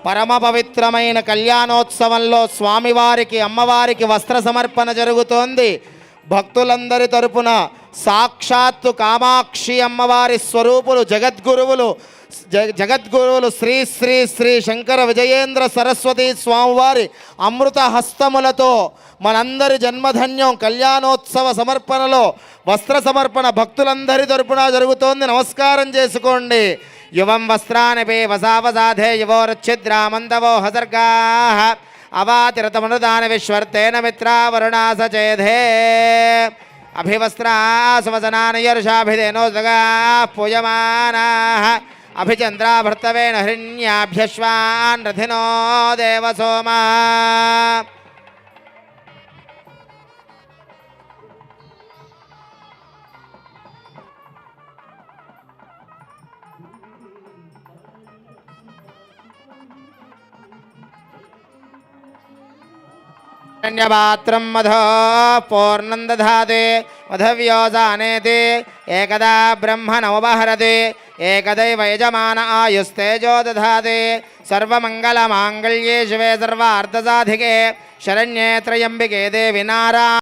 పరమ పవిత్రమైన కళ్యాణోత్సవంలో స్వామివారికి అమ్మవారికి వస్త్ర సమర్పణ జరుగుతోంది. భక్తులందరి తరపున సాక్షాత్తు కామాక్షి అమ్మవారి స్వరూపులు జగద్గురువులు శ్రీ శ్రీ శ్రీ శంకర విజయేంద్ర సరస్వతి స్వామివారి అమృత హస్తములతో మనందరి జన్మధన్యం కళ్యాణోత్సవ సమర్పణలో వస్త్ర సమర్పణ భక్తులందరి తరపున జరుగుతోంది. నమస్కారం చేసుకోండి. యువం వస్త్రాని వసావసాధే యువోరచ్ఛిద్రామంతవో హసర్గా అవాతిరతమనుదాన విశ్వర్తేన మిత్రావరుణా సచేధే అభివస్త్రాసువసనానయర్షాభిధేనోదగా పూయమానా అభిచంద్రాభర్తవేన హృణ్యాభ్యశ్వాన్ రథినో దేవసోమా. న్యపాత్రం మధో పూర్ణం దధాతి మధవ్యోజానేతి ఏకదా బ్రహ్మణోపహరతి ఏకదైవ యజమాన ఆయుస్తేజో దధాతి. సర్వమంగళమాంగళ్యే శివే సర్వార్థసాధికే శరణ్యే త్రయంబికే దేవి నారాయణే